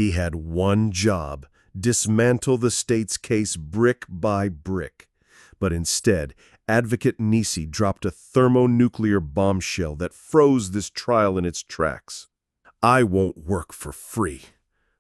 He had one job: dismantle the state's case brick by brick. But instead, Advocate Nisi dropped a thermonuclear bombshell that froze this trial in its tracks. "I won't work for free."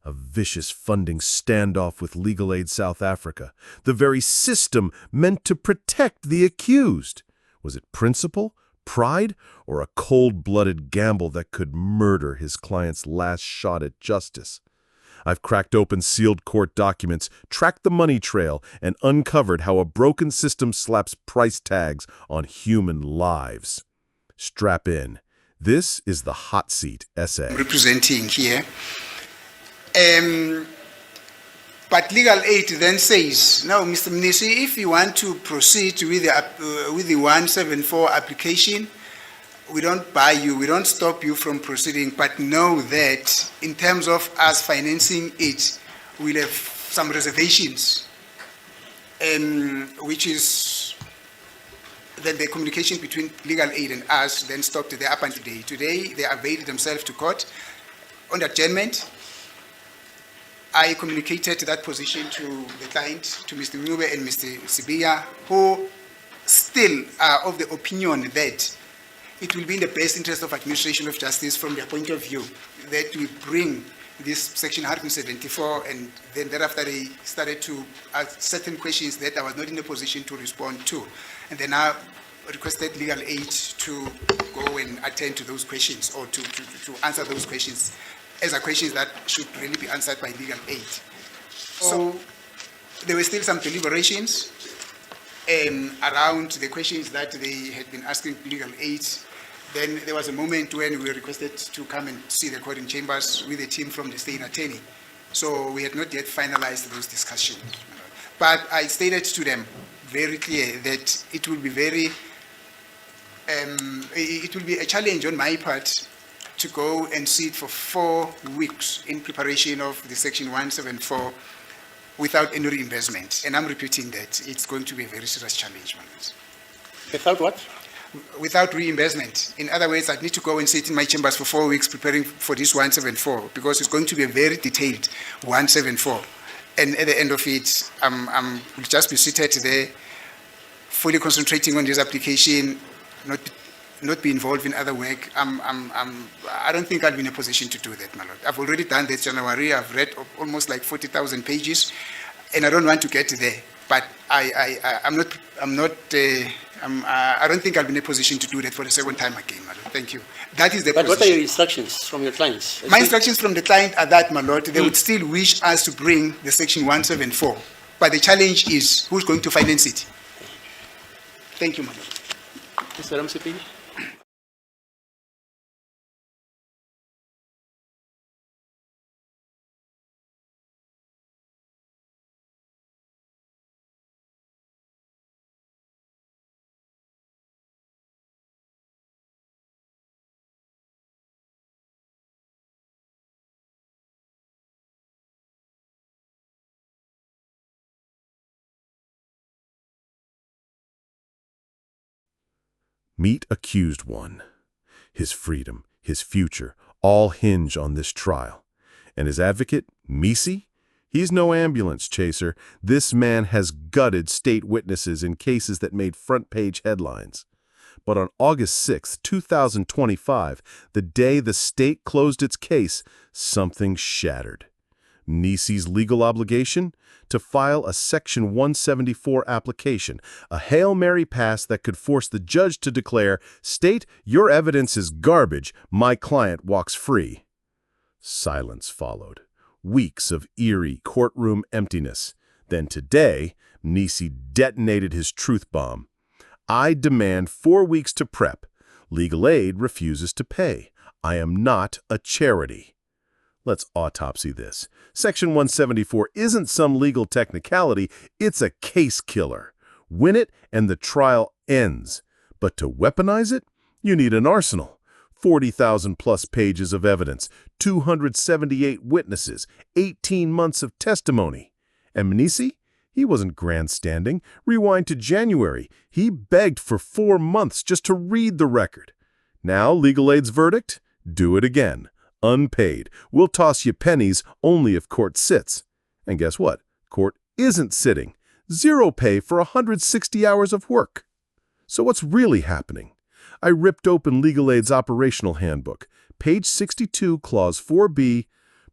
A vicious funding standoff with Legal Aid South Africa, the very system meant to protect the accused. Was it principle, pride, or a cold-blooded gamble that could murder his client's last shot at justice? I've cracked open sealed court documents, tracked the money trail, and uncovered how a broken system slaps price tags on human lives. Strap in. This is the Hot Seat essay. Representing here. But Legal Aid then says, "Now, Mr. Nisi, if you want to proceed with the 174 application, we don't buy you, we don't stop you from proceeding, but know that in terms of us financing it, we'll have some reservations," which is then the communication between Legal Aid and us then stopped there up until today. Today, they availed themselves to court. On adjournment, I communicated that position to the client, to Mr. Ncube and Mr. Sibiya, who still are of the opinion that it will be in the best interest of administration of justice from their point of view that we bring this section 174, and then thereafter they started to ask certain questions that I was not in a position to respond to. And then I requested Legal Aid to go and attend to those questions, or to answer those questions as are questions that should really be answered by Legal Aid. So there were still some deliberations around the questions that they had been asking Legal Aid. Then there was a moment when we were requested to come and see the court in chambers with a team from the state attorney. So we had not yet finalized those discussions. But I stated to them very clear that it will be a challenge on my part to go and sit for 4 weeks in preparation of the Section 174 without any reimbursement. And I'm repeating that. It's going to be a very serious challenge. Without what? Without reimbursement. In other words, I need to go and sit in my chambers for 4 weeks preparing for this 174, because it's going to be a very detailed 174. And at the end of it, will just be seated there, fully concentrating on this application, not be involved in other work. I don't think I'll be in a position to do that, my lord. I've already done this January. I've read almost like 40,000 pages, and I don't want to get there. But I don't think I'll be in a position to do that for the second time again, my lord. Thank you. That is the But position. what are your instructions from your clients? My instructions from the client are that, my lord, they would still wish us to bring the Section 174. But the challenge is who's going to finance it. Thank you, my lord. Mr. Ramsipi? Meet accused one. His freedom, his future, all hinge on this trial. And his advocate, Nisi? He's no ambulance chaser. This man has gutted state witnesses in cases that made front-page headlines. But on August 6, 2025, the day the state closed its case, something shattered. Nisi's legal obligation? To file a Section 174 application, a Hail Mary pass that could force the judge to declare, "State, your evidence is garbage, my client walks free." Silence followed. Weeks of eerie courtroom emptiness. Then today, Nisi detonated his truth bomb. "I demand 4 weeks to prep. Legal Aid refuses to pay. I am not a charity." Let's autopsy this. Section 174 isn't some legal technicality, it's a case killer. Win it and the trial ends. But to weaponize it, you need an arsenal. 40,000 plus pages of evidence, 278 witnesses, 18 months of testimony. And Nisi? He wasn't grandstanding. Rewind to January. He begged for 4 months just to read the record. Now, Legal Aid's verdict? Do it again. unpaid. We'll toss you pennies only if court sits. And guess what? Court isn't sitting. Zero pay for 160 hours of work. So what's really happening? I ripped open Legal Aid's operational handbook. Page 62, Clause 4B,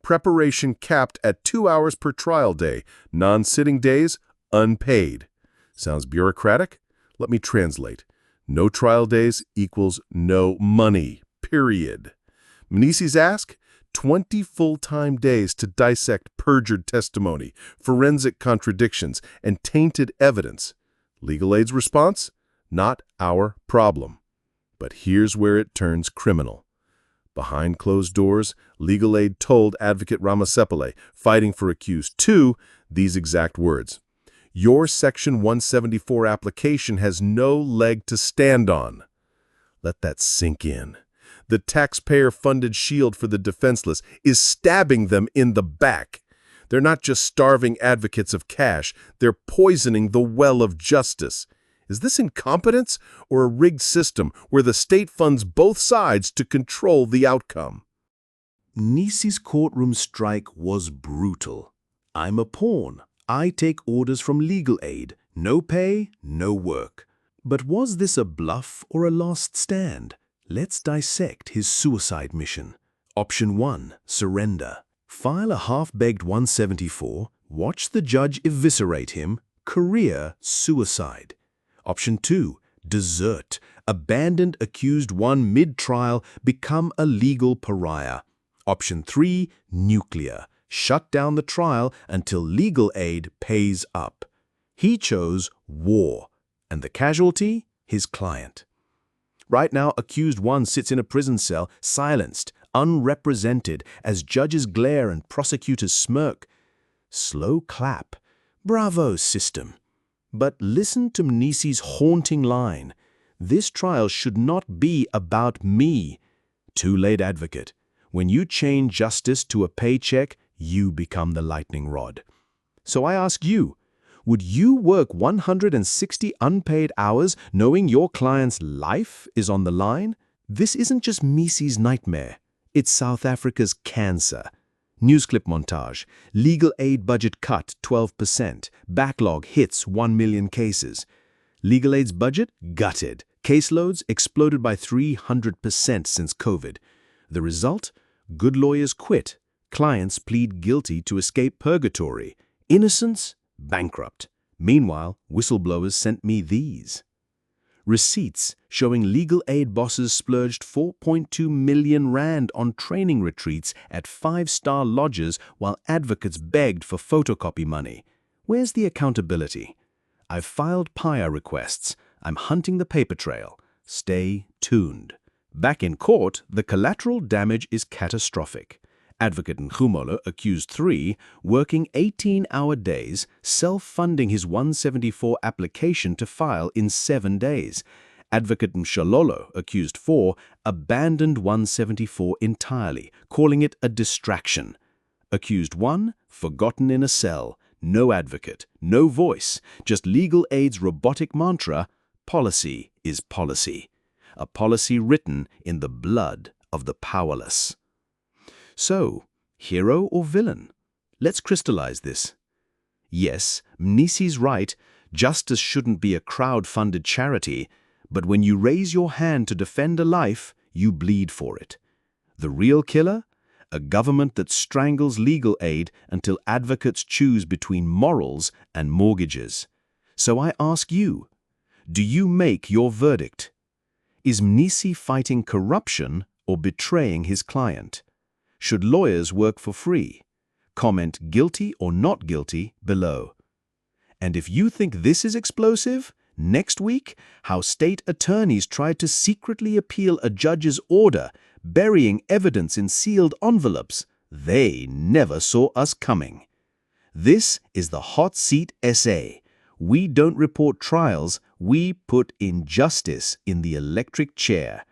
preparation capped at 2 hours per trial day. Non-sitting days, unpaid. Sounds bureaucratic? Let me translate. No trial days equals no money, period. Mnisi's ask? 20 full-time days to dissect perjured testimony, forensic contradictions, and tainted evidence. Legal Aid's response? Not our problem. But here's where it turns criminal. Behind closed doors, Legal Aid told Advocate Ramasepale, fighting for accused 2, these exact words. Your Section 174 application has no leg to stand on. Let that sink in. The taxpayer-funded shield for the defenseless is stabbing them in the back. They're not just starving advocates of cash, they're poisoning the well of justice. Is this incompetence or a rigged system where the state funds both sides to control the outcome? Mnisi's courtroom strike was brutal. I'm a pawn. I take orders from Legal Aid. No pay, no work. But was this a bluff or a last stand? Let's dissect his suicide mission. Option 1. Surrender. File a half-baked 174, watch the judge eviscerate him, career suicide. Option 2. Desert. Abandoned accused 1 mid-trial, become a legal pariah. Option 3. Nuclear. Shut down the trial until Legal Aid pays up. He chose war, and the casualty, his client. Right now, accused 1 sits in a prison cell, silenced, unrepresented, as judges glare and prosecutors smirk. Slow clap. Bravo, system. But listen to Mnisi's haunting line. This trial should not be about me. Too late, advocate. When you chain justice to a paycheck, you become the lightning rod. So I ask you, would you work 160 unpaid hours knowing your client's life is on the line? This isn't just Mnisi's nightmare. It's South Africa's cancer. Newsclip montage. Legal Aid budget cut 12%. Backlog hits 1 million cases. Legal Aid's budget gutted. Caseloads exploded by 300% since COVID. The result? Good lawyers quit. Clients plead guilty to escape purgatory. Innocence? Bankrupt. Meanwhile, whistleblowers sent me these. Receipts showing Legal Aid bosses splurged 4.2 million rand on training retreats at 5-star lodges while advocates begged for photocopy money. Where's the accountability? I've filed PIA requests. I'm hunting the paper trail. Stay tuned. Back in court, the collateral damage is catastrophic. Advocate Nkhumalo accused 3, working 18-hour days, self-funding his 174 application to file in 7 days. Advocate Mshalolo accused 4, abandoned 174 entirely, calling it a distraction. Accused 1, forgotten in a cell, no advocate, no voice, just Legal Aid's robotic mantra, policy is policy. A policy written in the blood of the powerless. So, hero or villain? Let's crystallize this. Yes, Mnisi's right, justice shouldn't be a crowd-funded charity, but when you raise your hand to defend a life, you bleed for it. The real killer? A government that strangles Legal Aid until advocates choose between morals and mortgages. So I ask you, do you make your verdict? Is Mnisi fighting corruption or betraying his client? Should lawyers work for free? Comment guilty or not guilty below. And if you think this is explosive, next week, how state attorneys tried to secretly appeal a judge's order, burying evidence in sealed envelopes. They never saw us coming. This is the Hot Seat SA. We don't report trials, we put injustice in the electric chair.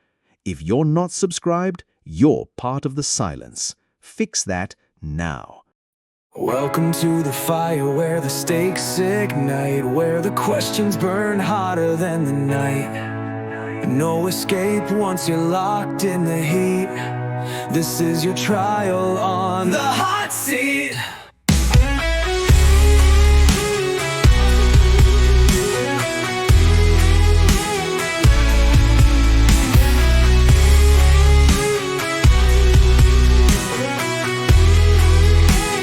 If you're not subscribed, you're part of the silence. Fix that now. Welcome to the fire where the stakes ignite, where the questions burn hotter than the night. No escape once you're locked in the heat. This is your trial on the hot seat.